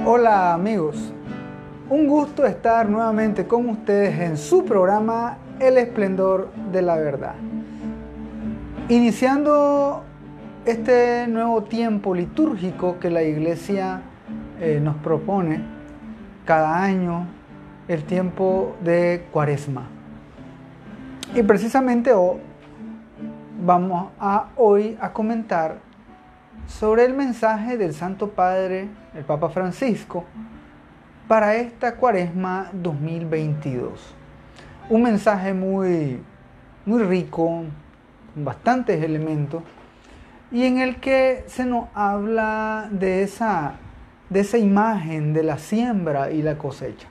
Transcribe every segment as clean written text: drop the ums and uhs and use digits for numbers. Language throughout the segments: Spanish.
Hola amigos, un gusto estar nuevamente con ustedes en su programa El Esplendor de la Verdad. Iniciando este nuevo tiempo litúrgico que la Iglesia nos propone cada año, el tiempo de Cuaresma. Y precisamente hoy vamos hoy a comentar sobre el mensaje del Santo Padre, el Papa Francisco, para esta Cuaresma 2022. Un mensaje muy rico, con bastantes elementos, y en el que se nos habla de esa imagen de la siembra y la cosecha.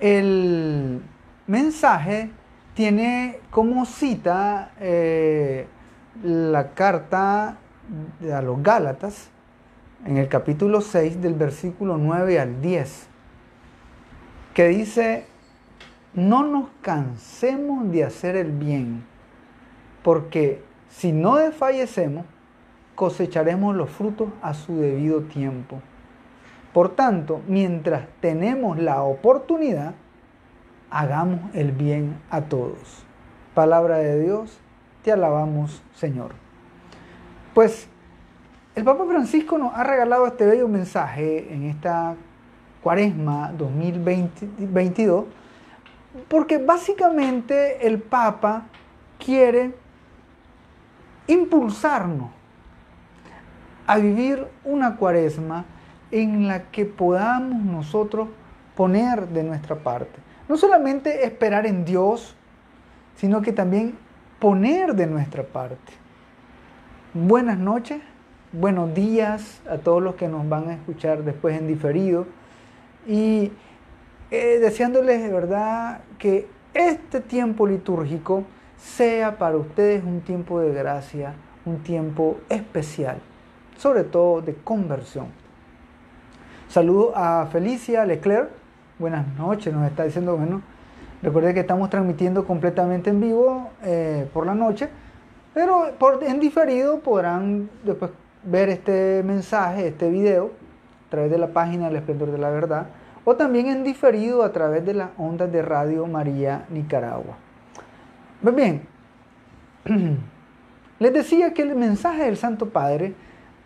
El mensaje tiene como cita la carta a los Gálatas, en el capítulo 6, del versículo 9 al 10, que dice: no nos cansemos de hacer el bien, porque si no desfallecemos, cosecharemos los frutos a su debido tiempo. Por tanto, mientras tenemos la oportunidad, hagamos el bien a todos. Palabra de Dios, te alabamos, Señor. Pues el Papa Francisco nos ha regalado este bello mensaje en esta Cuaresma 2022, porque básicamente el Papa quiere impulsarnos a vivir una Cuaresma en la que podamos nosotros poner de nuestra parte. No solamente esperar en Dios, sino que también poner de nuestra parte. Buenas noches, buenos días a todos los que nos van a escuchar después en diferido, y deseándoles de verdad que este tiempo litúrgico sea para ustedes un tiempo de gracia, un tiempo especial, sobre todo de conversión. Saludo a Felicia Leclerc, buenas noches, nos está diciendo, bueno, recuerden que estamos transmitiendo completamente en vivo por la noche, pero en diferido podrán después ver este mensaje, este video, a través de la página El Esplendor de la Verdad, o también en diferido a través de las ondas de Radio María Nicaragua. Pues bien, les decía que el mensaje del Santo Padre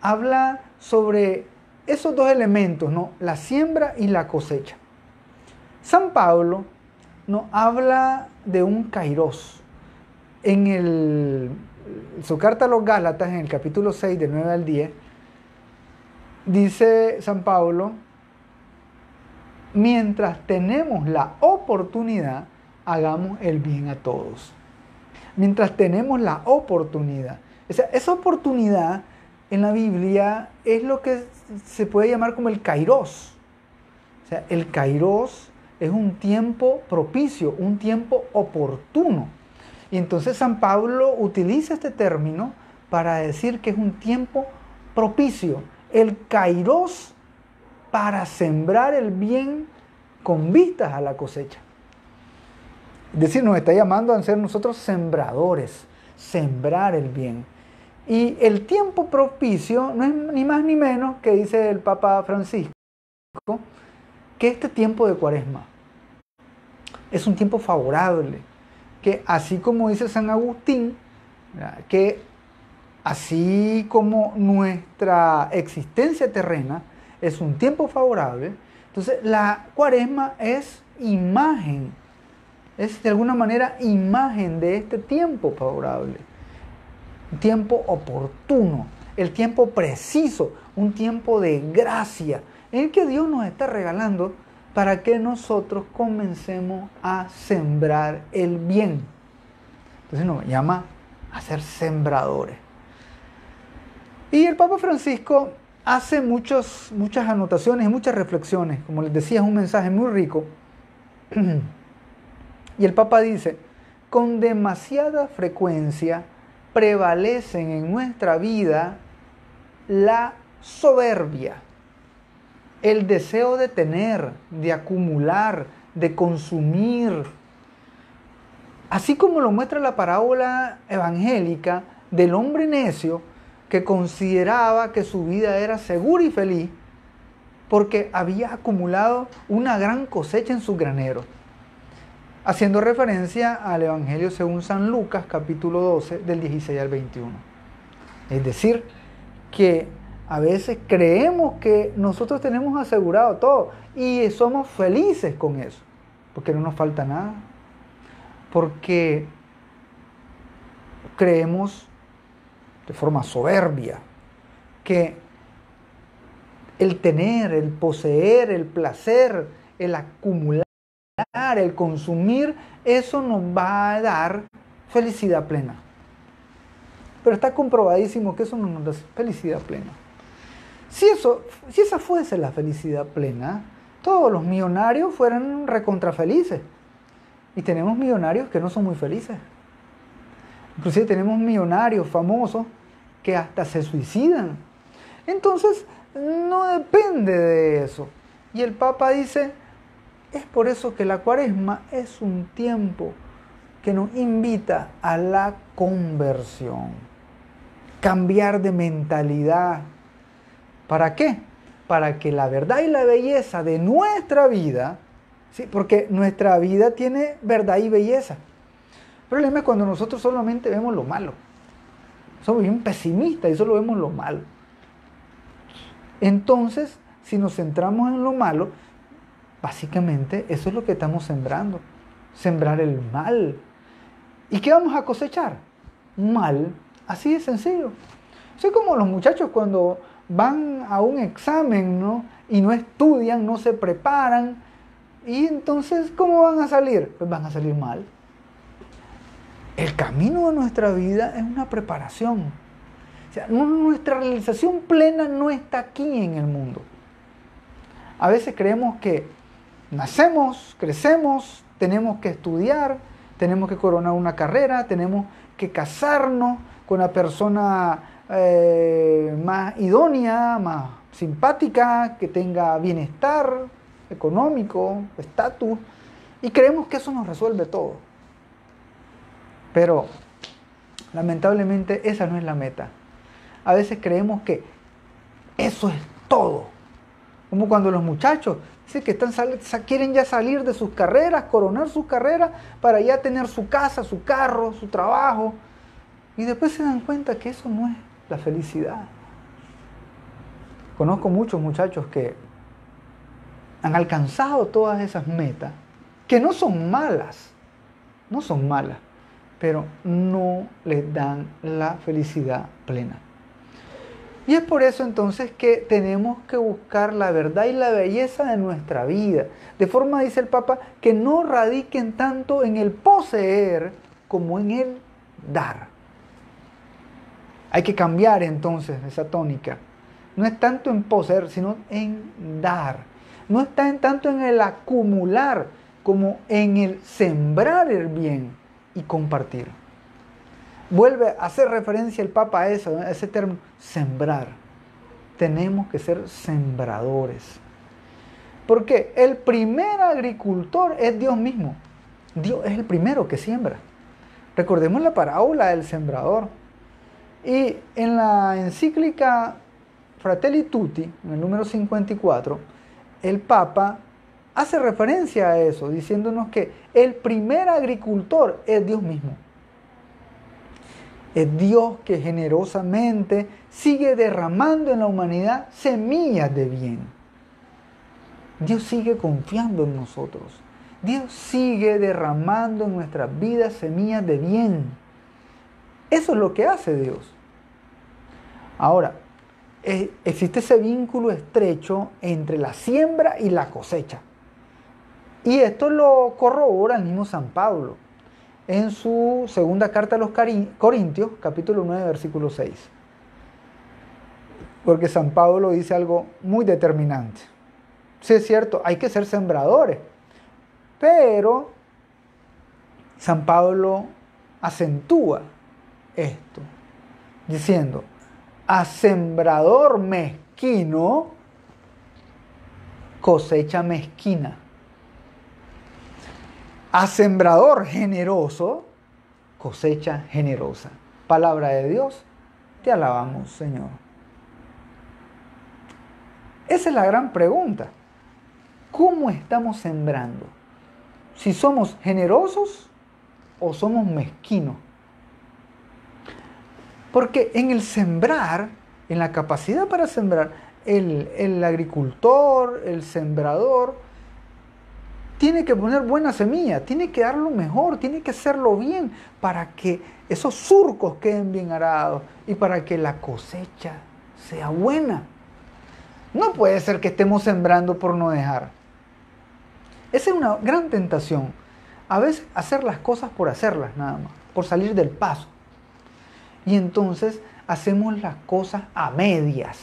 habla sobre esos dos elementos, ¿no? La siembra y la cosecha. San Pablo nos habla de un kairos. En su carta a los Gálatas, en el capítulo 6, del 9 al 10, dice San Pablo: mientras tenemos la oportunidad, hagamos el bien a todos. Mientras tenemos la oportunidad. O sea, esa oportunidad en la Biblia es lo que se puede llamar como el kairos. O sea, el kairos es un tiempo propicio, un tiempo oportuno. Y entonces San Pablo utiliza este término para decir que es un tiempo propicio, el kairos para sembrar el bien con vistas a la cosecha. Es decir, nos está llamando a ser nosotros sembradores, sembrar el bien. Y el tiempo propicio no es ni más ni menos, que dice el Papa Francisco, que este tiempo de Cuaresma es un tiempo favorable, que así como dice San Agustín, que así como nuestra existencia terrena es un tiempo favorable, entonces la Cuaresma es imagen, es de alguna manera imagen de este tiempo favorable, un tiempo oportuno, el tiempo preciso, un tiempo de gracia, en el que Dios nos está regalando para que nosotros comencemos a sembrar el bien. Entonces nos llama a ser sembradores. Y el Papa Francisco hace muchas anotaciones y muchas reflexiones. Como les decía, es un mensaje muy rico. Y el Papa dice: con demasiada frecuencia prevalecen en nuestra vida la soberbia, el deseo de tener, de acumular, de consumir. Así como lo muestra la parábola evangélica del hombre necio que consideraba que su vida era segura y feliz, porque había acumulado una gran cosecha en su granero. Haciendo referencia al Evangelio según San Lucas, capítulo 12, del 16 al 21. Es decir, que a veces creemos que nosotros tenemos asegurado todo y somos felices con eso, porque no nos falta nada, porque creemos de forma soberbia que el tener, el poseer, el placer, el acumular, el consumir, eso nos va a dar felicidad plena. Pero está comprobadísimo que eso no nos da felicidad plena. Si esa fuese la felicidad plena, todos los millonarios fueran recontra felices. Y tenemos millonarios que no son muy felices. Inclusive tenemos millonarios famosos que hasta se suicidan. Entonces, no depende de eso. Y el Papa dice, es por eso que la Cuaresma es un tiempo que nos invita a la conversión. Cambiar de mentalidad. ¿Para qué? Para que la verdad y la belleza de nuestra vida, ¿sí? Porque nuestra vida tiene verdad y belleza. El problema es cuando nosotros solamente vemos lo malo. Somos bien pesimistas y solo vemos lo malo. Entonces, si nos centramos en lo malo, básicamente eso es lo que estamos sembrando. Sembrar el mal. ¿Y qué vamos a cosechar? Mal. Así de sencillo. Así como los muchachos cuando van a un examen, ¿no? Y no estudian, no se preparan. Y entonces, ¿cómo van a salir? Pues van a salir mal. El camino de nuestra vida es una preparación. O sea, nuestra realización plena no está aquí en el mundo. A veces creemos que nacemos, crecemos, tenemos que estudiar, tenemos que coronar una carrera, tenemos que casarnos con la persona más idónea, más simpática, que tenga bienestar económico, estatus, y creemos que eso nos resuelve todo. Pero lamentablemente esa no es la meta. A veces creemos que eso es todo. Como cuando los muchachos dicen que quieren ya salir de sus carreras, coronar sus carreras, para ya tener su casa, su carro, su trabajo. Y después se dan cuenta que eso no es la felicidad. Conozco muchos muchachos que han alcanzado todas esas metas, que no son malas, pero no les dan la felicidad plena. Y es por eso entonces que tenemos que buscar la verdad y la belleza de nuestra vida. De forma, dice el Papa, que no radiquen tanto en el poseer como en el dar. Hay que cambiar entonces esa tónica. No es tanto en poseer, sino en dar. No está tanto en el acumular como en el sembrar el bien y compartir. Vuelve a hacer referencia el Papa a eso, a ese término, sembrar. Tenemos que ser sembradores. Porque el primer agricultor es Dios mismo. Dios es el primero que siembra. Recordemos la parábola del sembrador. Y en la encíclica Fratelli Tutti, en el número 54, el Papa hace referencia a eso, diciéndonos que el primer agricultor es Dios mismo. Es Dios que generosamente sigue derramando en la humanidad semillas de bien. Dios sigue confiando en nosotros. Dios sigue derramando en nuestras vidas semillas de bien. Eso es lo que hace Dios. Ahora, existe ese vínculo estrecho entre la siembra y la cosecha. Y esto lo corrobora el mismo San Pablo en su segunda carta a los Corintios, capítulo 9, versículo 6. Porque San Pablo dice algo muy determinante. Sí, es cierto, hay que ser sembradores, pero San Pablo acentúa esto, diciendo, a sembrador mezquino, cosecha mezquina. A sembrador generoso, cosecha generosa. Palabra de Dios, te alabamos, Señor. Esa es la gran pregunta. ¿Cómo estamos sembrando? Si somos generosos o somos mezquinos. Porque en el sembrar, en la capacidad para sembrar, el agricultor, el sembrador, tiene que poner buena semilla, tiene que dar lo mejor, tiene que hacerlo bien para que esos surcos queden bien arados y para que la cosecha sea buena. No puede ser que estemos sembrando por no dejar. Esa es una gran tentación. A veces hacer las cosas por hacerlas nada más, por salir del paso. Y entonces hacemos las cosas a medias.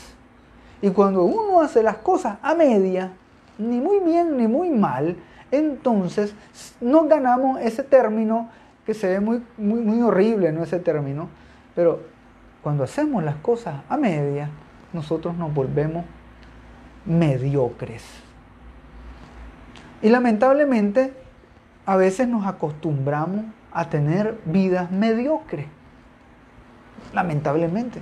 Y cuando uno hace las cosas a medias, ni muy bien ni muy mal, entonces nos ganamos ese término que se ve muy horrible, ¿no? Ese término. Pero cuando hacemos las cosas a medias, nosotros nos volvemos mediocres. Y lamentablemente, a veces nos acostumbramos a tener vidas mediocres. Lamentablemente.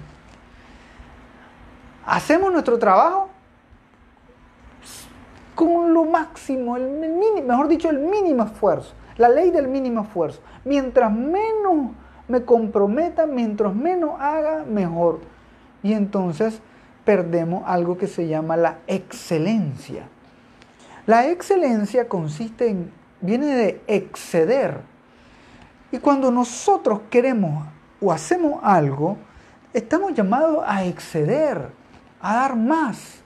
Hacemos nuestro trabajo con lo máximo, mejor dicho, el mínimo esfuerzo. La ley del mínimo esfuerzo. Mientras menos me comprometa, mientras menos haga, mejor. Y entonces perdemos algo que se llama la excelencia. La excelencia viene de exceder. Y cuando nosotros queremos o hacemos algo, estamos llamados a exceder, a dar más.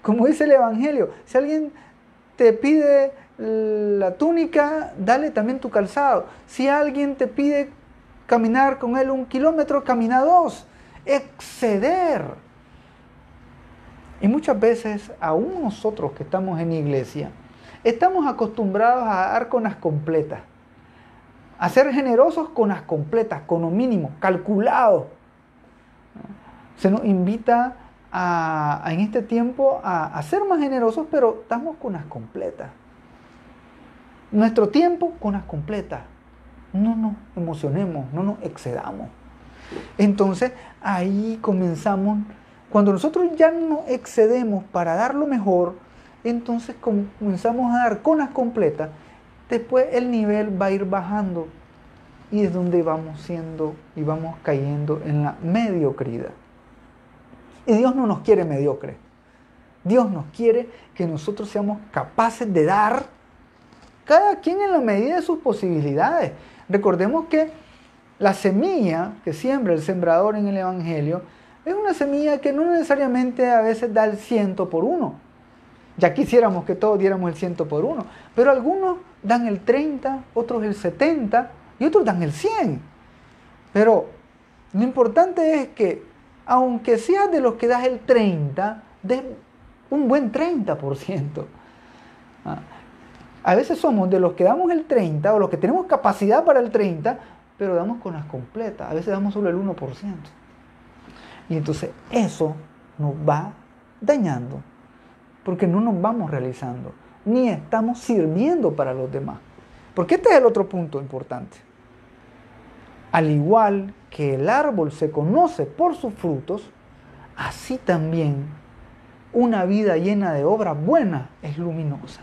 Como dice el Evangelio, si alguien te pide la túnica, dale también tu calzado. Si alguien te pide caminar con él 1 kilómetro, camina 2. Exceder. Y muchas veces, aún nosotros que estamos en iglesia, estamos acostumbrados a dar con las completas. A ser generosos con las completas, con lo mínimo, calculado. Se nos invita en este tiempo a ser más generosos, pero estamos con las completas. Nuestro tiempo con las completas. No nos emocionemos, no nos excedamos. Entonces ahí comenzamos, cuando nosotros ya nos excedemos para dar lo mejor, entonces comenzamos a dar con las completas. Después el nivel va a ir bajando y es donde vamos siendo y vamos cayendo en la mediocridad. Y Dios no nos quiere mediocres. Dios nos quiere que nosotros seamos capaces de dar, cada quien en la medida de sus posibilidades. Recordemos que la semilla que siembra el sembrador en el Evangelio es una semilla que no necesariamente a veces da el 100 por 1. Ya quisiéramos que todos diéramos el 100 por 1, pero algunos dan el 30, otros el 70 y otros dan el 100. Pero lo importante es que, aunque seas de los que das el 30, des un buen 30%. A veces somos de los que damos el 30 o los que tenemos capacidad para el 30, pero damos con las completas. A veces damos solo el 1%. Y entonces eso nos va dañando, porque no nos vamos realizando, ni estamos sirviendo para los demás. Porque este es el otro punto importante. Al igual que el árbol se conoce por sus frutos, así también una vida llena de obras buenas es luminosa.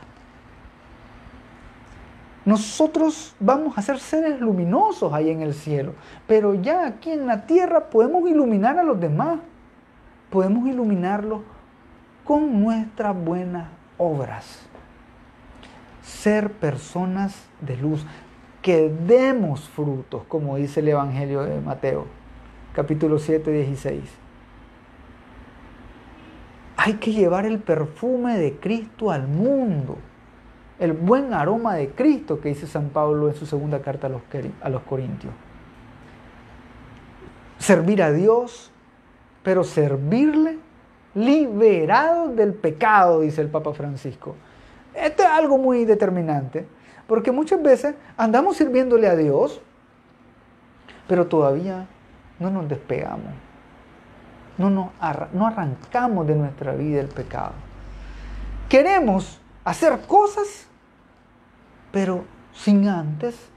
Nosotros vamos a ser seres luminosos ahí en el cielo, pero ya aquí en la tierra podemos iluminar a los demás, podemos iluminarlos con nuestras buenas obras. Ser personas de luz, que demos frutos, como dice el Evangelio de Mateo, capítulo 7, 16. Hay que llevar el perfume de Cristo al mundo, el buen aroma de Cristo que dice San Pablo en su segunda carta a los Corintios. Servir a Dios, pero servirle liberados del pecado, dice el Papa Francisco. Esto es algo muy determinante, porque muchas veces andamos sirviéndole a Dios, pero todavía no nos despegamos, no arrancamos de nuestra vida el pecado. Queremos hacer cosas, pero sin antes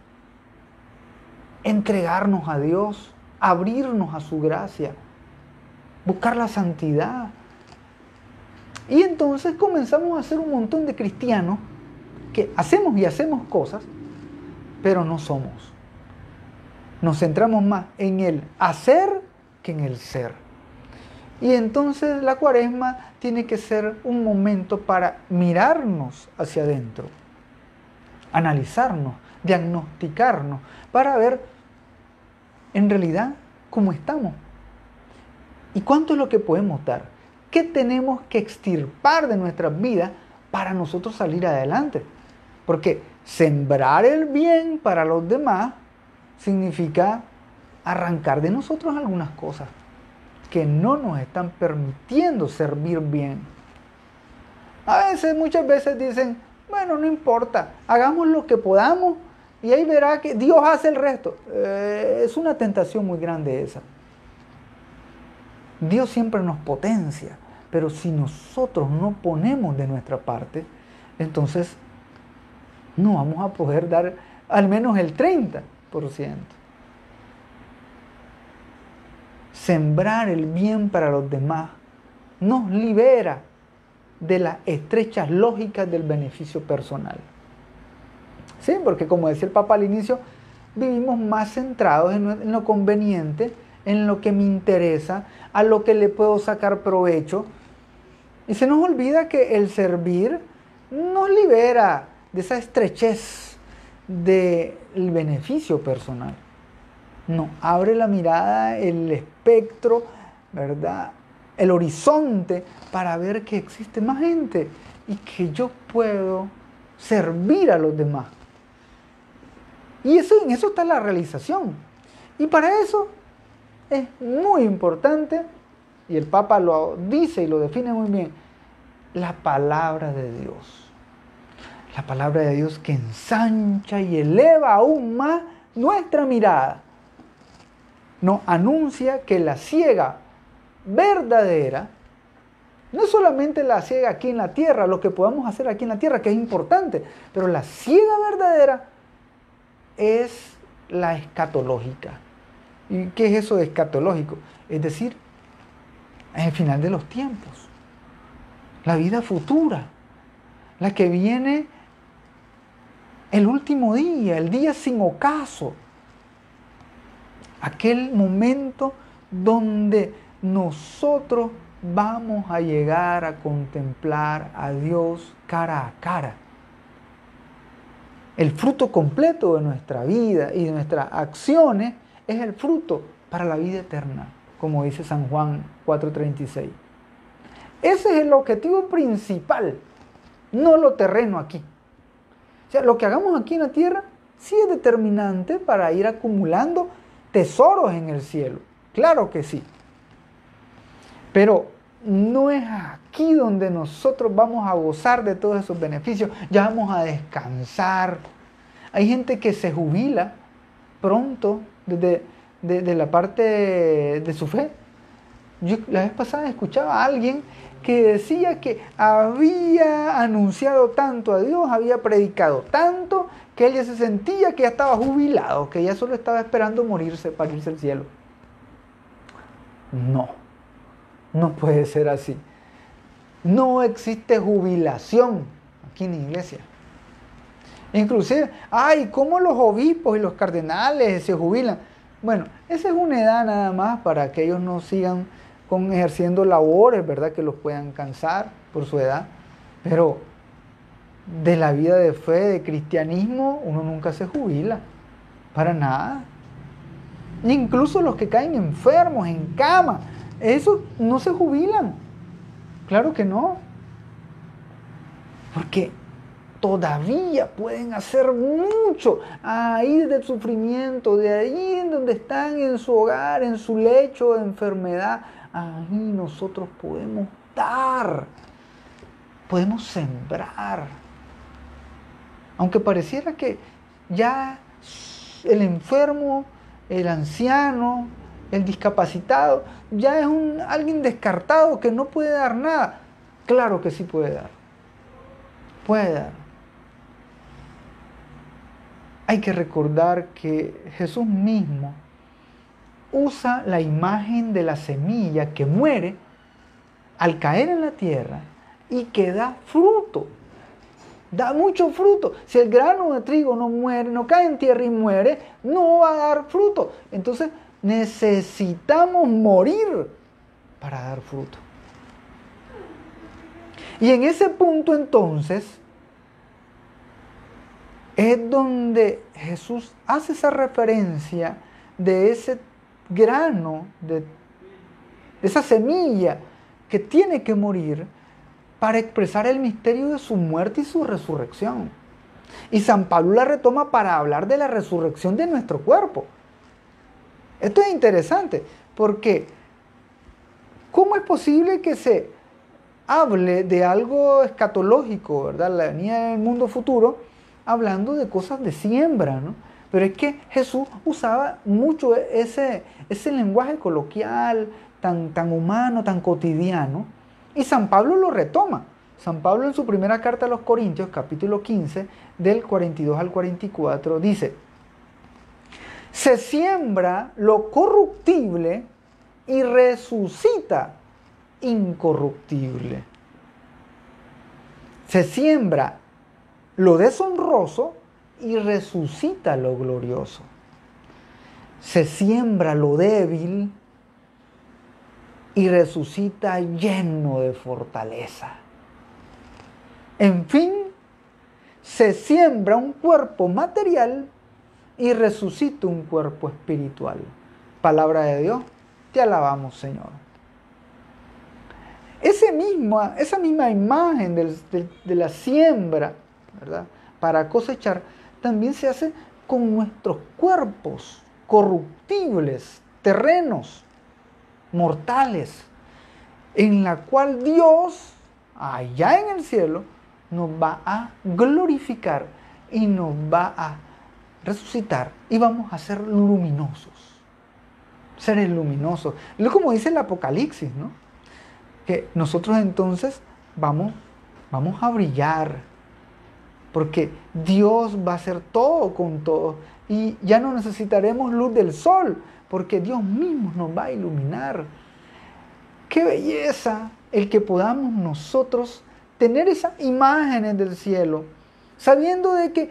entregarnos a Dios, abrirnos a su gracia, buscar la santidad. Y entonces comenzamos a ser un montón de cristianos que hacemos cosas, pero no somos. Nos centramos más en el hacer que en el ser. Y entonces la Cuaresma tiene que ser un momento para mirarnos hacia adentro, analizarnos, diagnosticarnos, para ver en realidad cómo estamos y cuánto es lo que podemos dar. ¿Qué tenemos que extirpar de nuestras vidas para nosotros salir adelante? Porque sembrar el bien para los demás significa arrancar de nosotros algunas cosas que no nos están permitiendo servir bien. Muchas veces dicen, bueno, no importa, hagamos lo que podamos y ahí verá que Dios hace el resto. Es una tentación muy grande esa. Dios siempre nos potencia, pero si nosotros no ponemos de nuestra parte, entonces no vamos a poder dar al menos el 30%. Sembrar el bien para los demás nos libera de las estrechas lógicas del beneficio personal. Sí, porque como decía el Papa al inicio, vivimos más centrados en lo conveniente, en lo que me interesa, a lo que le puedo sacar provecho. Y se nos olvida que el servir nos libera de esa estrechez del beneficio personal. Nos abre la mirada, el espectro, ¿verdad?, el horizonte para ver que existe más gente y que yo puedo servir a los demás. Y en eso está la realización. Y para eso es muy importante, y el Papa lo dice y lo define muy bien, la palabra de Dios. La palabra de Dios que ensancha y eleva aún más nuestra mirada. Nos anuncia que la siega verdadera, no solamente la siega aquí en la tierra, lo que podamos hacer aquí en la tierra, que es importante, pero la siega verdadera es la escatológica. ¿Y qué es eso de escatológico? Es decir, es el final de los tiempos, la vida futura, la que viene el último día, el día sin ocaso, aquel momento donde nosotros vamos a llegar a contemplar a Dios cara a cara. El fruto completo de nuestra vida y de nuestras acciones es el fruto para la vida eterna, como dice San Juan 4:36. Ese es el objetivo principal, no lo terreno aquí. O sea, lo que hagamos aquí en la tierra sí es determinante para ir acumulando tesoros en el cielo. Claro que sí. Pero no es aquí donde nosotros vamos a gozar de todos esos beneficios. Ya vamos a descansar. Hay gente que se jubila pronto de la parte de su fe. Yo la vez pasada escuchaba a alguien que decía que había anunciado tanto a Dios, había predicado tanto, que él ya se sentía que ya estaba jubilado, que ya solo estaba esperando morirse para irse al cielo. No puede ser así. No existe jubilación aquí en la iglesia. Inclusive, ¿cómo los obispos y los cardenales se jubilan? Bueno, esa es una edad nada más para que ellos no sigan ejerciendo labores, ¿verdad?, que los puedan cansar por su edad. Pero de la vida de fe, de cristianismo, uno nunca se jubila, para nada. Incluso los que caen enfermos, en cama, esos no se jubilan. Claro que no. Porque todavía pueden hacer mucho ahí desde el sufrimiento, de ahí en donde están en su hogar, en su lecho de enfermedad. Ahí nosotros podemos dar, podemos sembrar. Aunque pareciera que ya el enfermo, el anciano, el discapacitado, ya es alguien descartado que no puede dar nada. Claro que sí puede dar. Puede dar. Hay que recordar que Jesús mismo usa la imagen de la semilla que muere al caer en la tierra y que da fruto. Da mucho fruto. Si el grano de trigo no muere, no cae en tierra y muere, no va a dar fruto. Entonces necesitamos morir para dar fruto. Y en ese punto entonces es donde Jesús hace esa referencia de ese grano, de esa semilla que tiene que morir para expresar el misterio de su muerte y su resurrección. Y San Pablo la retoma para hablar de la resurrección de nuestro cuerpo. Esto es interesante, porque ¿cómo es posible que se hable de algo escatológico, ¿verdad? La venida del mundo futuro, hablando de cosas de siembra, ¿no? Pero es que Jesús usaba mucho ese lenguaje coloquial, tan humano, tan cotidiano, y San Pablo lo retoma. San Pablo en su primera carta a los Corintios, capítulo 15, del 42 al 44, dice: se siembra lo corruptible y resucita incorruptible. Se siembra lo deshonroso y resucita lo glorioso. Se siembra lo débil y resucita lleno de fortaleza. En fin, se siembra un cuerpo material y resucita un cuerpo espiritual. Palabra de Dios, te alabamos, Señor. Esa misma imagen de la siembra, ¿verdad?, para cosechar, también se hace con nuestros cuerpos corruptibles, terrenos, mortales, en la cual Dios, allá en el cielo, nos va a glorificar y nos va a resucitar y vamos a ser luminosos, seres luminosos. Es como dice el Apocalipsis, ¿no? Que nosotros entonces vamos a brillar, porque Dios va a hacer todo con todo y ya no necesitaremos luz del sol, porque Dios mismo nos va a iluminar. ¡Qué belleza el que podamos nosotros tener esas imágenes del cielo, sabiendo de que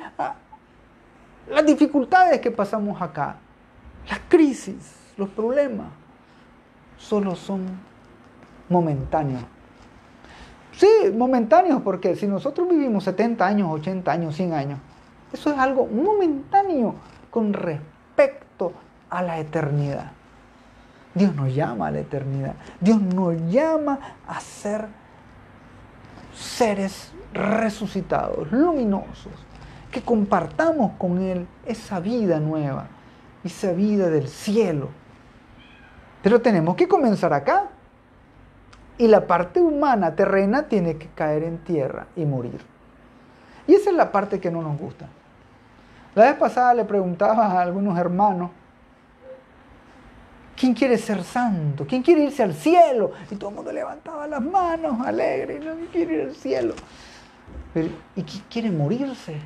las dificultades que pasamos acá, las crisis, los problemas, solo son momentáneos? Sí, momentáneos, porque si nosotros vivimos 70 años, 80 años, 100 años, eso es algo momentáneo con respecto a la eternidad. Dios nos llama a la eternidad. Dios nos llama a ser seres resucitados, luminosos, que compartamos con Él esa vida nueva, esa vida del cielo. Pero tenemos que comenzar acá. Y la parte humana, terrena, tiene que caer en tierra y morir. Y esa es la parte que no nos gusta. La vez pasada le preguntaba a algunos hermanos: ¿quién quiere ser santo? ¿Quién quiere irse al cielo? Y todo el mundo levantaba las manos, alegre, y nadie quiere ir al cielo. Pero, ¿y quién quiere morirse?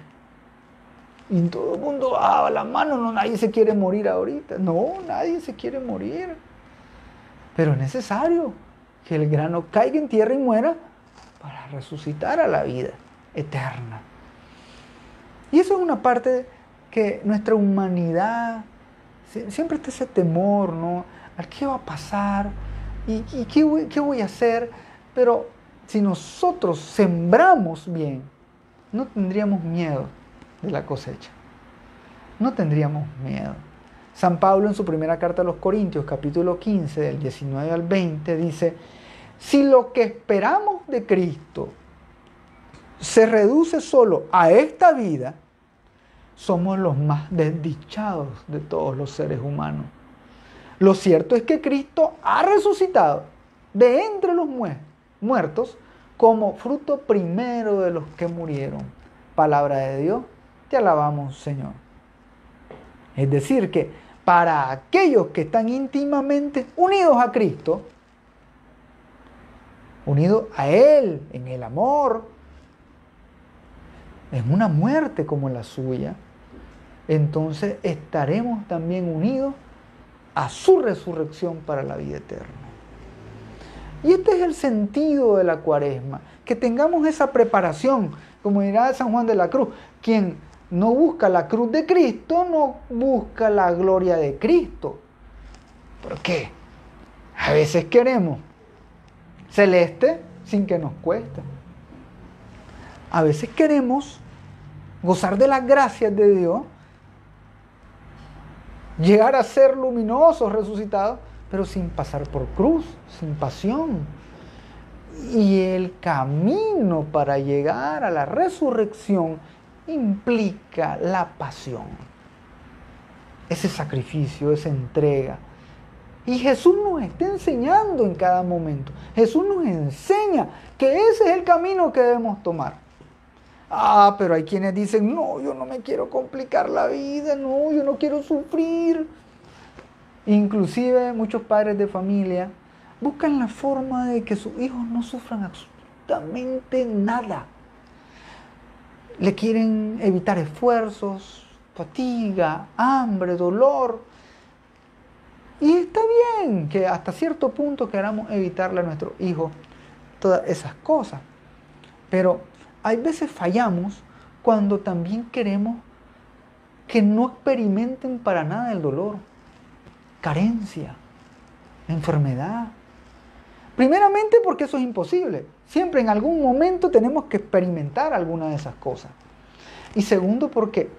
Y todo el mundo bajaba las manos, no, nadie se quiere morir ahorita. No, nadie se quiere morir. Pero es necesario que el grano caiga en tierra y muera para resucitar a la vida eterna. Y eso es una parte que nuestra humanidad siempre está ese temor, ¿no? ¿A qué va a pasar? ¿Y qué voy a hacer? Pero si nosotros sembramos bien, no tendríamos miedo de la cosecha. No tendríamos miedo. San Pablo en su primera carta a los Corintios, capítulo 15, del 19 al 20, dice: si lo que esperamos de Cristo se reduce solo a esta vida, somos los más desdichados de todos los seres humanos. Lo cierto es que Cristo ha resucitado de entre los muertos como fruto primero de los que murieron. Palabra de Dios, te alabamos, Señor. Es decir, que para aquellos que están íntimamente unidos a Cristo, unidos a Él en el amor, en una muerte como la suya, entonces estaremos también unidos a su resurrección para la vida eterna. Y este es el sentido de la Cuaresma, que tengamos esa preparación, como dirá San Juan de la Cruz, quien no busca la cruz de Cristo, no busca la gloria de Cristo. ¿Por qué? A veces queremos celeste sin que nos cueste. A veces queremos gozar de las gracias de Dios, llegar a ser luminosos, resucitados, pero sin pasar por cruz, sin pasión. Y el camino para llegar a la resurrección implica la pasión, ese sacrificio, esa entrega. Y Jesús nos está enseñando en cada momento. Jesús nos enseña que ese es el camino que debemos tomar. Pero hay quienes dicen, no, yo no me quiero complicar la vida, no, yo no quiero sufrir. Inclusive muchos padres de familia buscan la forma de que sus hijos no sufran absolutamente nada. Le quieren evitar esfuerzos, fatiga, hambre, dolor. Y está bien que hasta cierto punto queramos evitarle a nuestros hijos todas esas cosas. Pero hay veces fallamos cuando también queremos que no experimenten para nada el dolor, carencia, enfermedad. Primeramente porque eso es imposible. Siempre en algún momento tenemos que experimentar alguna de esas cosas. Y segundo porque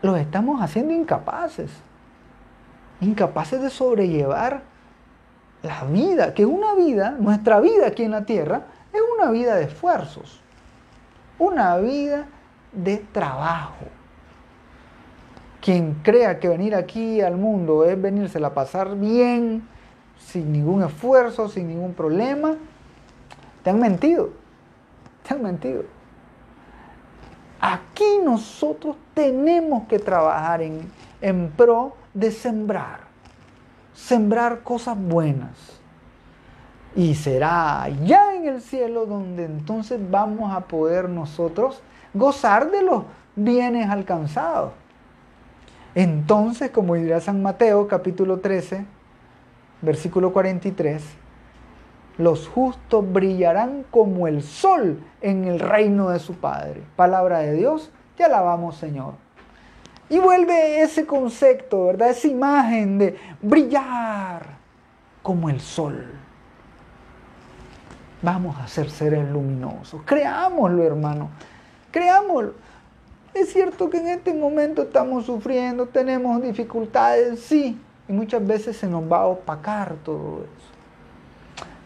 los estamos haciendo incapaces de sobrellevar la vida, que una vida, nuestra vida aquí en la tierra, es una vida de esfuerzos, una vida de trabajo. Quien crea que venir aquí al mundo es venírsela a pasar bien, sin ningún esfuerzo, sin ningún problema, te han mentido. Aquí nosotros tenemos que trabajar en pro de sembrar cosas buenas. Y será allá en el cielo donde entonces vamos a poder nosotros gozar de los bienes alcanzados. Entonces, como dirá San Mateo, capítulo 13, versículo 43, los justos brillarán como el sol en el reino de su Padre. Palabra de Dios, te alabamos, Señor. Y vuelve ese concepto, ¿verdad? Esa imagen de brillar como el sol. Vamos a ser seres luminosos. Creámoslo, hermano. Creámoslo. Es cierto que en este momento estamos sufriendo, tenemos dificultades, sí. Y muchas veces se nos va a opacar todo eso.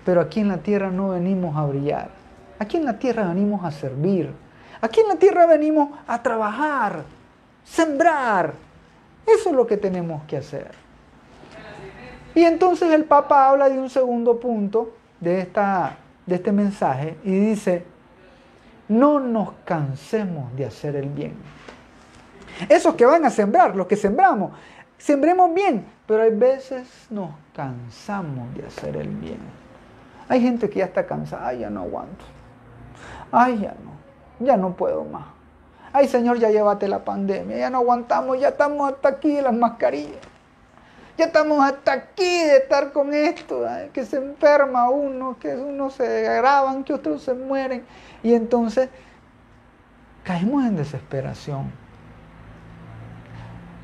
Pero aquí en la tierra no venimos a brillar. Aquí en la tierra venimos a servir. Aquí en la tierra venimos a trabajar, sembrar. Eso es lo que tenemos que hacer. Y entonces el Papa habla de un segundo punto de este mensaje y dice, no nos cansemos de hacer el bien. Esos que van a sembrar, los que sembramos, sembremos bien, pero hay veces nos cansamos de hacer el bien. Hay gente que ya está cansada, ay, ya no aguanto, ay, ya no puedo más. Ay, Señor, ya llévate la pandemia, ya no aguantamos, ya estamos hasta aquí de las mascarillas. Ya estamos hasta aquí de estar con esto, que se enferma uno, que unos se agravan, que otros se mueren. Y entonces caemos en desesperación.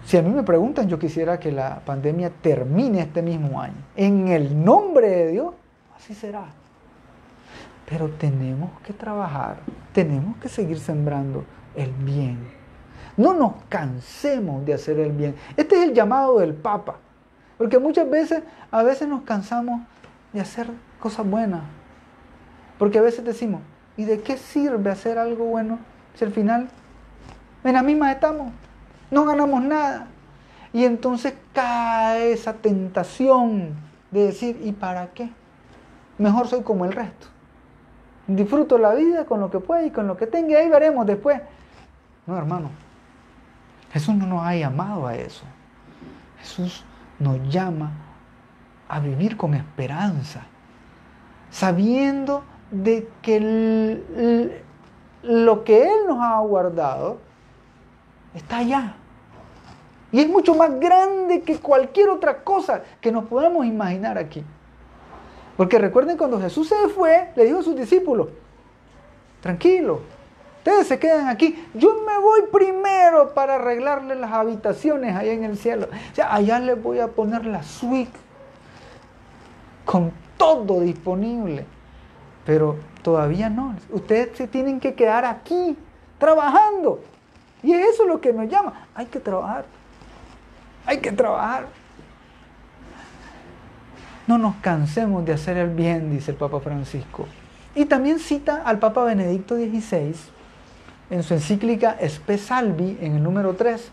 Si a mí me preguntan, yo quisiera que la pandemia termine este mismo año. En el nombre de Dios, así será. Pero tenemos que trabajar, tenemos que seguir sembrando el bien. No nos cansemos de hacer el bien. Este es el llamado del Papa. Porque muchas veces, a veces nos cansamos de hacer cosas buenas. Porque a veces decimos, ¿y de qué sirve hacer algo bueno si al final en la misma estamos? No ganamos nada. Y entonces cae esa tentación de decir, ¿y para qué? Mejor soy como el resto. Disfruto la vida con lo que pueda y con lo que tenga, y ahí veremos después. No, hermano. Jesús no nos ha llamado a eso. Jesús nos llama a vivir con esperanza, sabiendo de que lo que Él nos ha guardado está allá. Y es mucho más grande que cualquier otra cosa que nos podamos imaginar aquí. Porque recuerden, cuando Jesús se fue, le dijo a sus discípulos, tranquilo, ustedes se quedan aquí, yo me voy primero para arreglarles las habitaciones allá en el cielo. O sea, allá les voy a poner la suite con todo disponible. Pero todavía no, ustedes se tienen que quedar aquí, trabajando. Y es eso lo que nos llama, hay que trabajar, hay que trabajar. No nos cansemos de hacer el bien, dice el Papa Francisco. Y también cita al Papa Benedicto XVI en su encíclica Spe Salvi, en el número 3,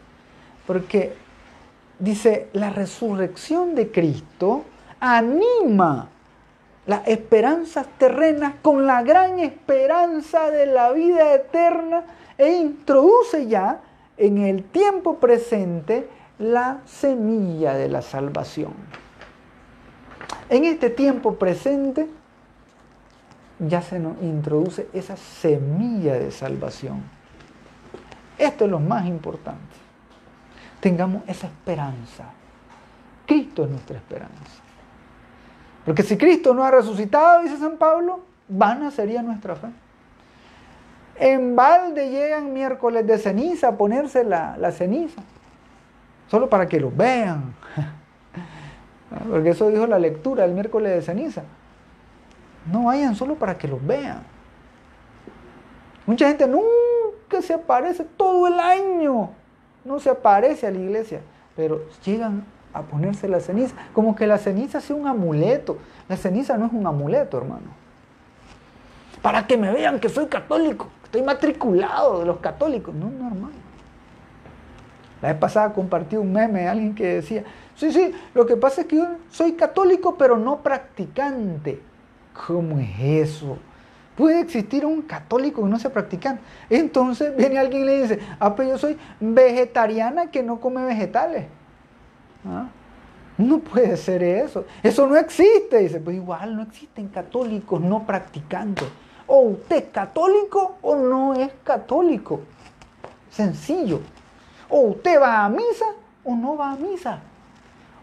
porque dice, la resurrección de Cristo anima las esperanzas terrenas con la gran esperanza de la vida eterna e introduce ya en el tiempo presente la semilla de la salvación. En este tiempo presente ya se nos introduce esa semilla de salvación. Esto es lo más importante. Tengamos esa esperanza. Cristo es nuestra esperanza. Porque si Cristo no ha resucitado, dice San Pablo, vana sería nuestra fe. En balde llegan miércoles de ceniza a ponerse la ceniza, solo para que lo vean. Porque eso dijo la lectura del miércoles de ceniza. No vayan solo para que los vean. Mucha gente nunca se aparece todo el año. No se aparece a la iglesia, pero llegan a ponerse la ceniza, como que la ceniza sea un amuleto. La ceniza no es un amuleto, hermano. Para que me vean que soy católico, estoy matriculado de los católicos. No, hermano. La vez pasada compartí un meme de alguien que decía, sí, lo que pasa es que yo soy católico pero no practicante. ¿Cómo es eso? ¿Puede existir un católico que no sea practicante? Entonces viene alguien y le dice, pues yo soy vegetariana que no come vegetales. ¿Ah? No puede ser eso. Eso no existe. Dice, pues igual no existen católicos no practicantes. O usted es católico o no es católico. Sencillo. O usted va a misa o no va a misa.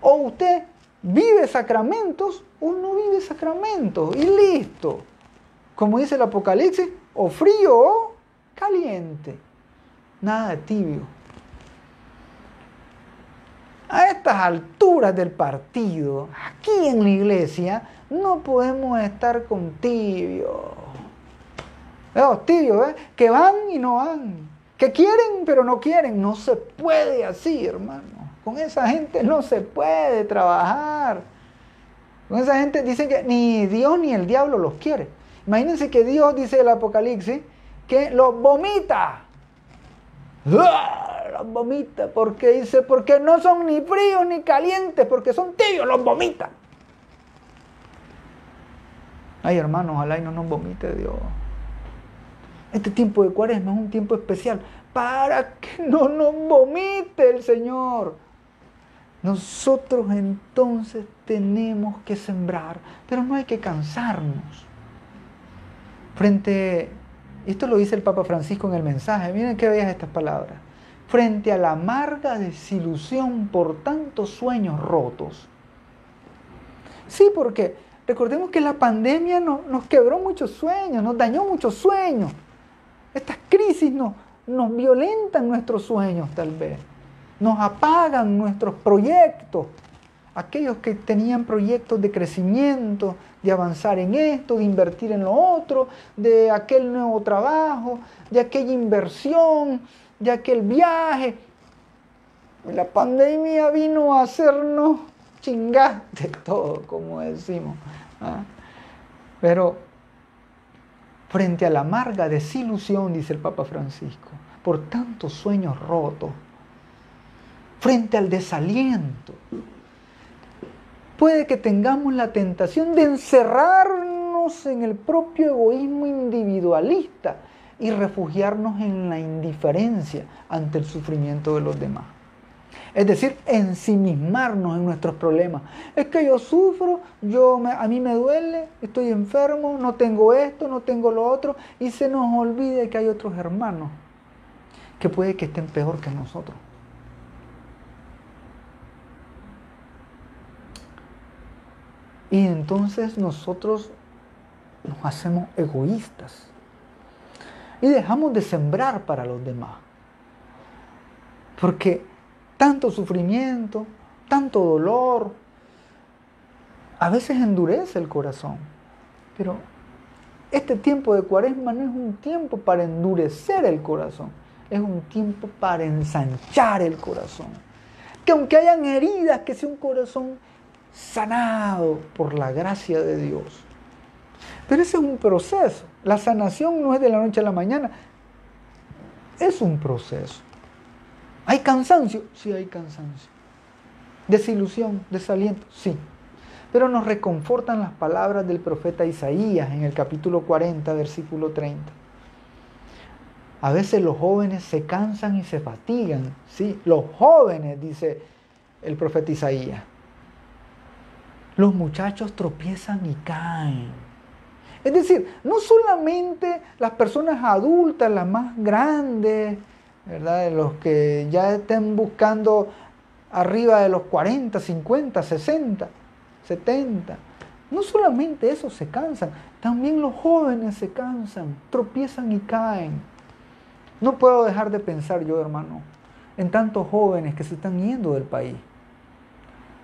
O usted vive sacramentos o no vive sacramentos. Y listo. Como dice el Apocalipsis, o frío o caliente. Nada de tibio. A estas alturas del partido, aquí en la iglesia, no podemos estar con tibios. Los tibios, que van y no van. Que quieren pero no quieren. No se puede así, hermano. Con esa gente no se puede trabajar. Con esa gente dicen que ni Dios ni el diablo los quiere. Imagínense que Dios, dice el Apocalipsis, que los vomita. Los vomita, porque dice, porque no son ni fríos ni calientes, porque son tibios, los vomita. Ay, hermanos, ojalá y no nos vomite Dios. Este tiempo de Cuaresma es un tiempo especial para que no nos vomite el Señor. Nosotros entonces tenemos que sembrar, pero no hay que cansarnos. Esto lo dice el Papa Francisco en el mensaje, miren qué bellas estas palabras. Frente a la amarga desilusión por tantos sueños rotos. Sí, porque recordemos que la pandemia nos quebró muchos sueños, nos dañó muchos sueños. Estas crisis nos violentan nuestros sueños tal vez, nos apagan nuestros proyectos. Aquellos que tenían proyectos de crecimiento, de avanzar en esto, de invertir en lo otro, de aquel nuevo trabajo, de aquella inversión, de aquel viaje. La pandemia vino a hacernos chingar de todo, como decimos. Pero frente a la amarga desilusión, dice el Papa Francisco, por tantos sueños rotos, frente al desaliento, puede que tengamos la tentación de encerrarnos en el propio egoísmo individualista y refugiarnos en la indiferencia ante el sufrimiento de los demás. Es decir, ensimismarnos en nuestros problemas. Es que yo sufro, a mí me duele, estoy enfermo, no tengo esto, no tengo lo otro, y se nos olvide que hay otros hermanos que puede que estén peor que nosotros. Y entonces nosotros nos hacemos egoístas y dejamos de sembrar para los demás. Porque tanto sufrimiento, tanto dolor, a veces endurece el corazón. Pero este tiempo de Cuaresma no es un tiempo para endurecer el corazón, es un tiempo para ensanchar el corazón. Que aunque hayan heridas, que sea un corazón sanado por la gracia de Dios. Pero ese es un proceso. La sanación no es de la noche a la mañana. Es un proceso. ¿Hay cansancio? Sí, hay cansancio. ¿Desilusión? ¿Desaliento? Sí. Pero nos reconfortan las palabras del profeta Isaías en el capítulo 40, versículo 30. A veces los jóvenes se cansan y se fatigan. Sí, los jóvenes, dice el profeta Isaías. Los muchachos tropiezan y caen. Es decir, no solamente las personas adultas, las más grandes, ¿verdad? Los que ya estén buscando arriba de los 40, 50, 60, 70. No solamente esos se cansan, también los jóvenes se cansan, tropiezan y caen. No puedo dejar de pensar yo, hermano, en tantos jóvenes que se están yendo del país,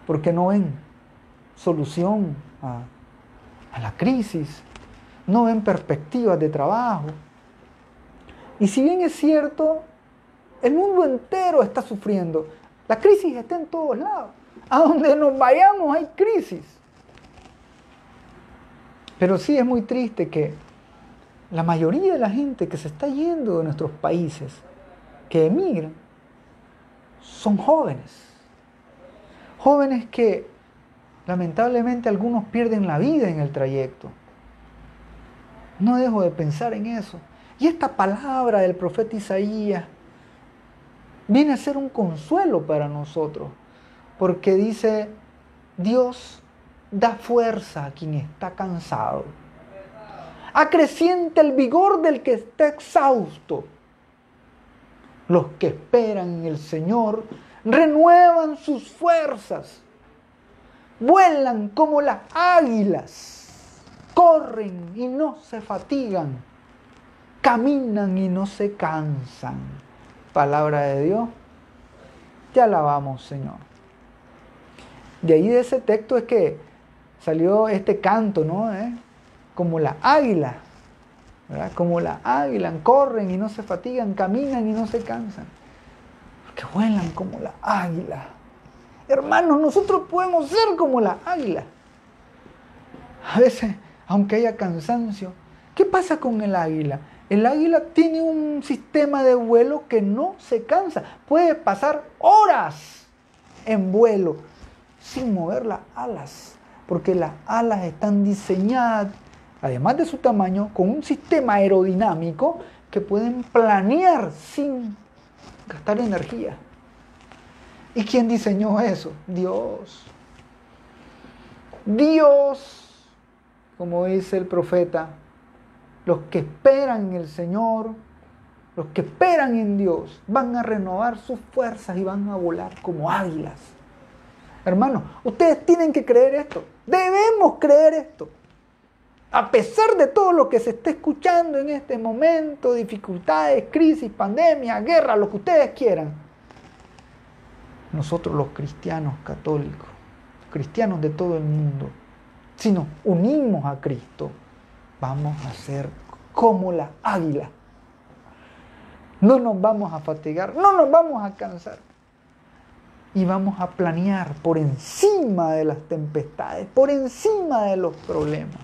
porque no ven solución a la crisis, no ven perspectivas de trabajo. Y si bien es cierto, el mundo entero está sufriendo, la crisis está en todos lados. A donde nos vayamos hay crisis. Pero sí es muy triste que la mayoría de la gente que se está yendo de nuestros países, que emigran, son jóvenes. Jóvenes que lamentablemente algunos pierden la vida en el trayecto. No dejo de pensar en eso. Y esta palabra del profeta Isaías viene a ser un consuelo para nosotros, porque dice, Dios da fuerza a quien está cansado, acrecienta el vigor del que está exhausto. Los que esperan en el Señor renuevan sus fuerzas, vuelan como las águilas, corren y no se fatigan, caminan y no se cansan. Palabra de Dios, te alabamos, Señor. De ahí de ese texto es que salió este canto, ¿no? Como la águila, ¿verdad? Como la águila, corren y no se fatigan, caminan y no se cansan, porque vuelan como la águila. Hermanos, nosotros podemos ser como la águila. A veces, aunque haya cansancio, ¿qué pasa con el águila? El águila tiene un sistema de vuelo que no se cansa. Puede pasar horas en vuelo sin mover las alas, porque las alas están diseñadas, además de su tamaño, con un sistema aerodinámico que pueden planear sin gastar energía. ¿Y quién diseñó eso? Dios. Dios, como dice el profeta, los que esperan en el Señor, los que esperan en Dios, van a renovar sus fuerzas y van a volar como águilas. Hermanos, ustedes tienen que creer esto. Debemos creer esto. A pesar de todo lo que se esté escuchando en este momento, dificultades, crisis, pandemia, guerra, lo que ustedes quieran, nosotros los cristianos católicos, cristianos de todo el mundo, si nos unimos a Cristo, vamos a ser como la águila. No nos vamos a fatigar, no nos vamos a cansar. Y vamos a planear por encima de las tempestades, por encima de los problemas.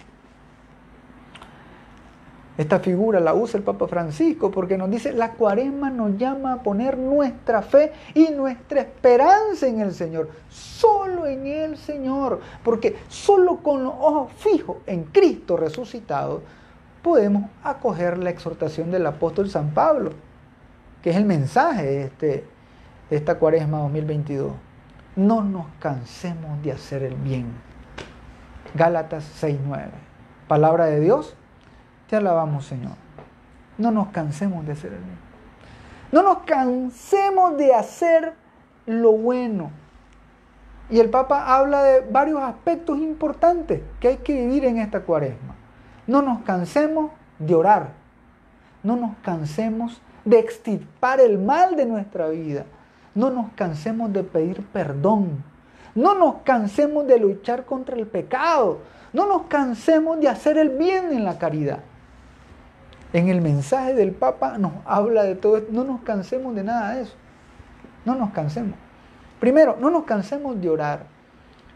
Esta figura la usa el Papa Francisco porque nos dice, la Cuaresma nos llama a poner nuestra fe y nuestra esperanza en el Señor, solo en el Señor, porque solo con los ojos fijos en Cristo resucitado podemos acoger la exhortación del apóstol San Pablo, que es el mensaje de esta Cuaresma 2022. No nos cansemos de hacer el bien. Gálatas 6:9. Palabra de Dios. Te alabamos, Señor. No nos cansemos de hacer el bien. No nos cansemos de hacer lo bueno. Y el Papa habla de varios aspectos importantes que hay que vivir en esta Cuaresma. No nos cansemos de orar. No nos cansemos de extirpar el mal de nuestra vida. No nos cansemos de pedir perdón. No nos cansemos de luchar contra el pecado. No nos cansemos de hacer el bien en la caridad. En el mensaje del Papa nos habla de todo esto. No nos cansemos de nada de eso. No nos cansemos. Primero, no nos cansemos de orar,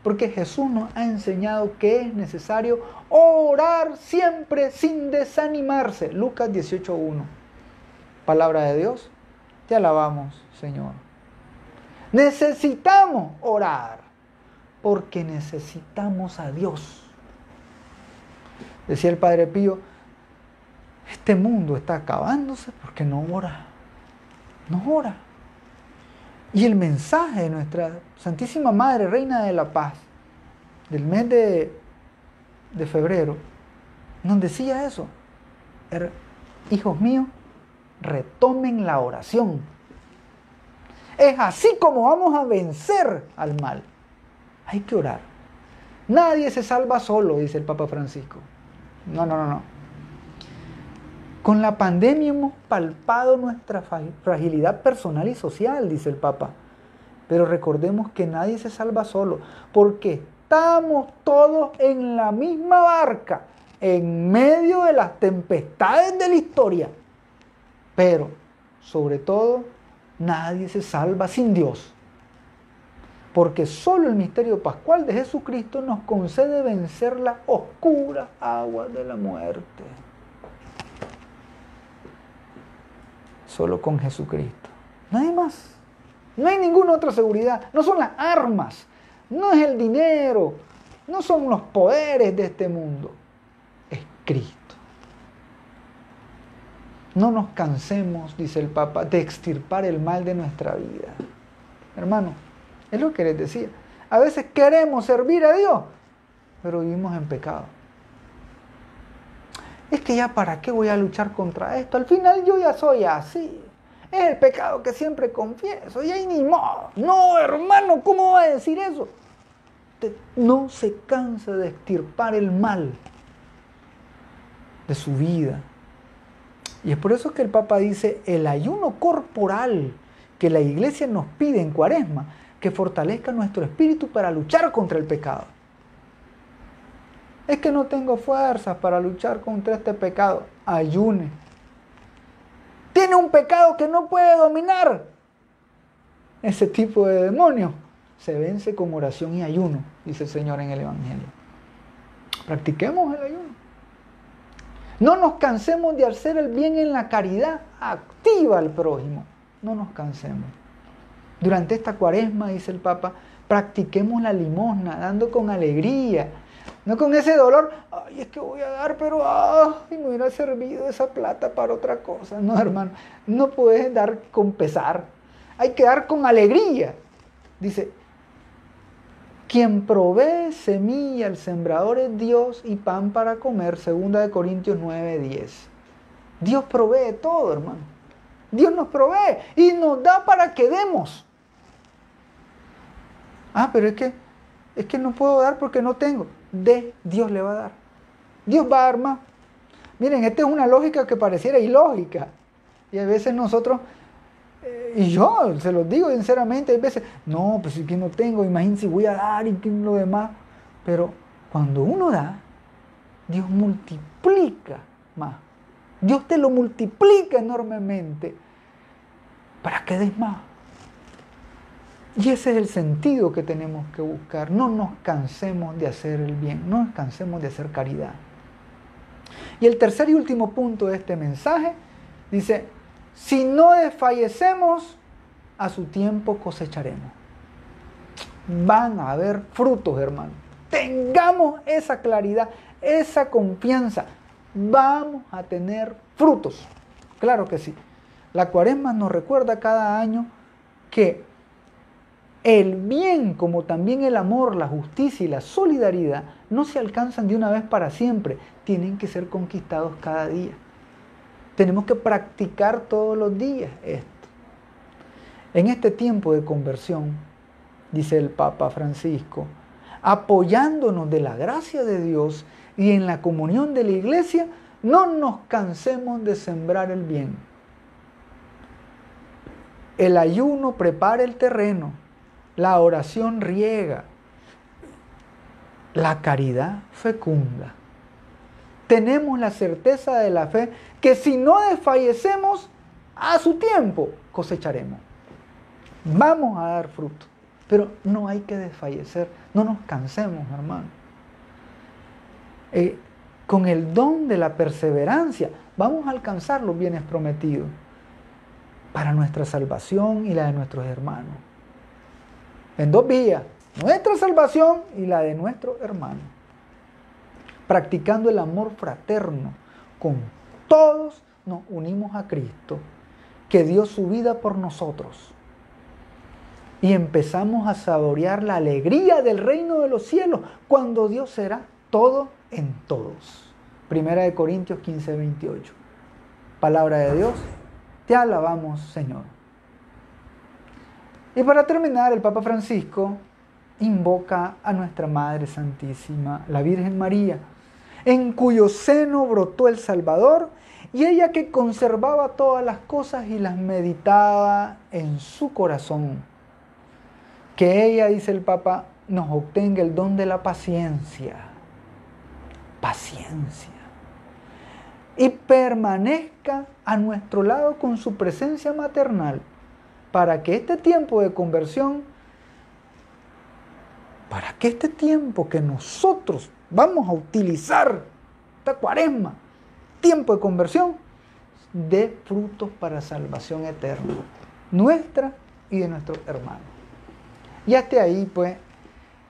porque Jesús nos ha enseñado que es necesario orar siempre sin desanimarse. Lucas 18:1. Palabra de Dios, te alabamos, Señor. Necesitamos orar, porque necesitamos a Dios. Decía el Padre Pío, este mundo está acabándose porque no ora. No ora. Y el mensaje de nuestra Santísima Madre, Reina de la Paz, del mes de febrero, nos decía eso. Hijos míos, retomen la oración. Es así como vamos a vencer al mal. Hay que orar. Nadie se salva solo, dice el Papa Francisco. No. Con la pandemia hemos palpado nuestra fragilidad personal y social, dice el Papa. Pero recordemos que nadie se salva solo, porque estamos todos en la misma barca, en medio de las tempestades de la historia. Pero, sobre todo, nadie se salva sin Dios. Porque solo el misterio pascual de Jesucristo nos concede vencer las oscuras aguas de la muerte. Solo con Jesucristo. No hay más. No hay ninguna otra seguridad. No son las armas. No es el dinero. No son los poderes de este mundo. Es Cristo. No nos cansemos, dice el Papa, de extirpar el mal de nuestra vida. Hermano, es lo que les decía. A veces queremos servir a Dios, pero vivimos en pecado. Es que ya para qué voy a luchar contra esto. Al final yo ya soy así. Es el pecado que siempre confieso. Y ahí ni modo. No, hermano, ¿cómo va a decir eso? Usted no se cansa de extirpar el mal de su vida. Y es por eso que el Papa dice, el ayuno corporal que la Iglesia nos pide en Cuaresma, que fortalezca nuestro espíritu para luchar contra el pecado. Es que no tengo fuerzas para luchar contra este pecado. Ayune. Tiene un pecado que no puede dominar. Ese tipo de demonio se vence con oración y ayuno, dice el Señor en el Evangelio. Practiquemos el ayuno. No nos cansemos de hacer el bien en la caridad activa al prójimo. No nos cansemos. Durante esta Cuaresma, dice el Papa, practiquemos la limosna, dando con alegría. No con ese dolor, ay, es que voy a dar, pero ay, me hubiera servido esa plata para otra cosa. No, hermano, no puedes dar con pesar. Hay que dar con alegría. Dice, quien provee semilla al sembrador es Dios y pan para comer, 2 Corintios 9:10. Dios provee todo, hermano. Dios nos provee y nos da para que demos. Pero es que no puedo dar porque no tengo. Dios le va a dar. Dios va a dar más. Miren, esta es una lógica que pareciera ilógica. Y a veces nosotros, y yo se los digo sinceramente, hay veces, no, pues es que no tengo, imagínense, voy a dar y lo demás. Pero cuando uno da, Dios multiplica más. Dios te lo multiplica enormemente para que des más. Y ese es el sentido que tenemos que buscar. No nos cansemos de hacer el bien, no nos cansemos de hacer caridad. Y el tercer y último punto de este mensaje dice, si no desfallecemos, a su tiempo cosecharemos. Van a haber frutos, hermano. Tengamos esa claridad, esa confianza. Vamos a tener frutos. Claro que sí. La Cuaresma nos recuerda cada año que el bien, como también el amor, la justicia y la solidaridad, no se alcanzan de una vez para siempre. Tienen que ser conquistados cada día. Tenemos que practicar todos los días esto. En este tiempo de conversión, dice el Papa Francisco, apoyándonos de la gracia de Dios y en la comunión de la iglesia, no nos cansemos de sembrar el bien. El ayuno prepara el terreno, la oración riega, la caridad fecunda. Tenemos la certeza de la fe que si no desfallecemos, a su tiempo cosecharemos. Vamos a dar fruto, pero no hay que desfallecer, no nos cansemos, hermano. Con el don de la perseverancia vamos a alcanzar los bienes prometidos para nuestra salvación y la de nuestros hermanos. En dos vías, nuestra salvación y la de nuestros hermanos. Practicando el amor fraterno, con todos nos unimos a Cristo, que dio su vida por nosotros. Y empezamos a saborear la alegría del reino de los cielos, cuando Dios será todo en todos. Primera de Corintios 15, 28. Palabra de Dios, te alabamos, Señor. Y para terminar, el Papa Francisco invoca a nuestra Madre Santísima, la Virgen María, en cuyo seno brotó el Salvador, y ella que conservaba todas las cosas y las meditaba en su corazón. Que ella, dice el Papa, nos obtenga el don de la paciencia. Paciencia. Y permanezca a nuestro lado con su presencia maternal, para que este tiempo de conversión, para que este tiempo que nosotros vamos a utilizar, esta cuaresma, tiempo de conversión, dé frutos para salvación eterna, nuestra y de nuestros hermanos. Y hasta ahí, pues,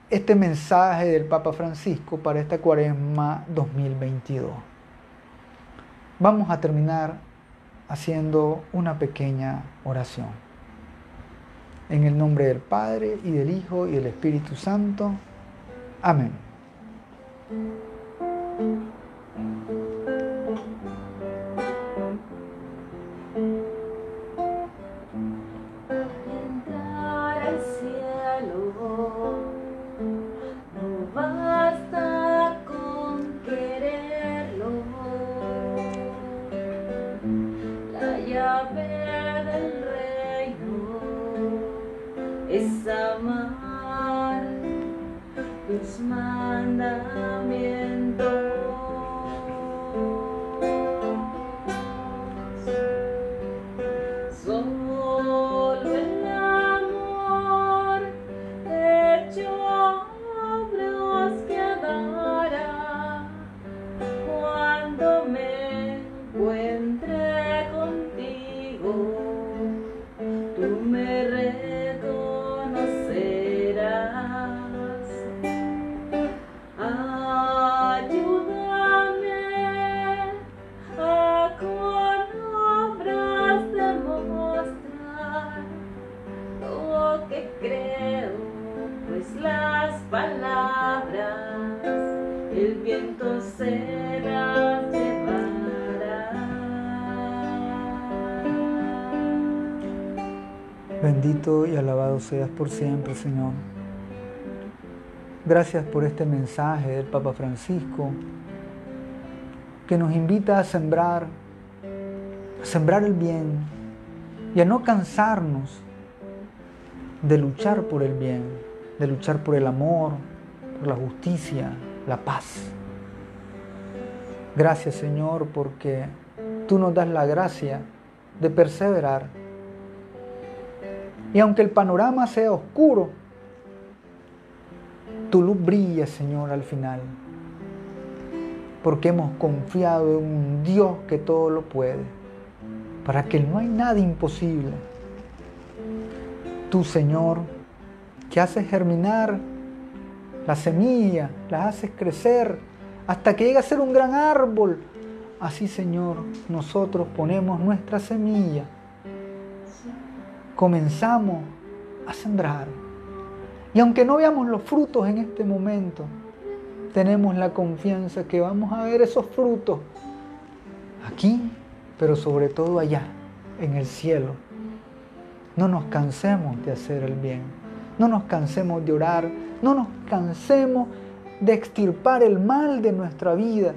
este mensaje del Papa Francisco para esta cuaresma 2022. Vamos a terminar haciendo una pequeña oración. En el nombre del Padre, y del Hijo, y del Espíritu Santo. Amén. Es amar tus mandamientos. Solo el amor hecho obras quedará cuando me encuentre contigo. Tú me palabras, el viento se las llevará. Bendito y alabado seas por siempre, Señor. Gracias por este mensaje del Papa Francisco, que nos invita a sembrar el bien y a no cansarnos de luchar por el bien, de luchar por el amor, por la justicia, la paz. Gracias, Señor, porque tú nos das la gracia de perseverar. Y aunque el panorama sea oscuro, tu luz brilla, Señor, al final, porque hemos confiado en un Dios que todo lo puede, para que no hay nada imposible. Tú, Señor, que haces germinar la semilla, la haces crecer hasta que llegue a ser un gran árbol. Así, Señor, nosotros ponemos nuestra semilla, comenzamos a sembrar. Y aunque no veamos los frutos en este momento, tenemos la confianza que vamos a ver esos frutos aquí, pero sobre todo allá, en el cielo. No nos cansemos de hacer el bien. No nos cansemos de orar, no nos cansemos de extirpar el mal de nuestra vida,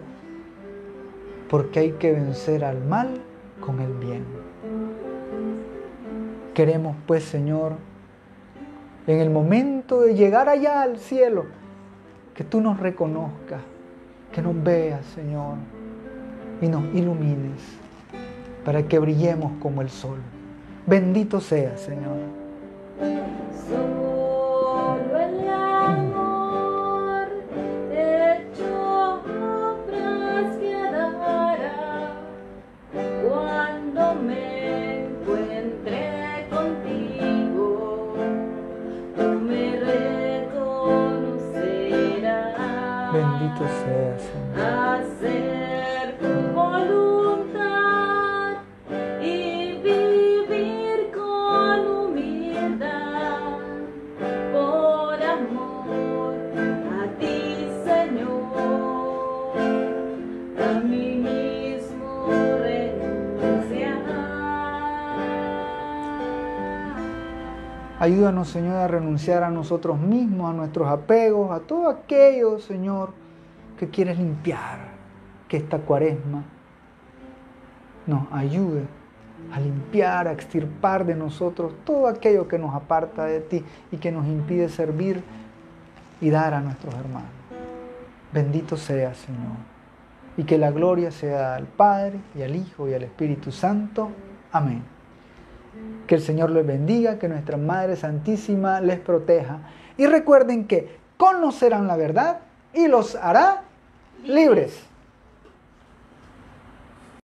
porque hay que vencer al mal con el bien. Queremos pues, Señor, en el momento de llegar allá al cielo, que tú nos reconozcas, que nos veas, Señor, y nos ilumines para que brillemos como el sol. Bendito seas, Señor. Solo el amor hecho obras quedará cuando me encuentre contigo. Tú me reconocerás. Bendito seas, Señor. Hacer tu voluntad y vivir con humildad por amor a ti, Señor, a mí mismo renunciar. Ayúdanos, Señor, a renunciar a nosotros mismos, a nuestros apegos, a todo aquello, Señor, que quieres limpiar. Que esta Cuaresma nos ayude a limpiar, a extirpar de nosotros todo aquello que nos aparta de ti y que nos impide servir y dar a nuestros hermanos. Bendito sea, Señor, y que la gloria sea al Padre y al Hijo y al Espíritu Santo. Amén. Que el Señor les bendiga, que nuestra Madre Santísima les proteja. Y recuerden que conocerán la verdad y los hará libres.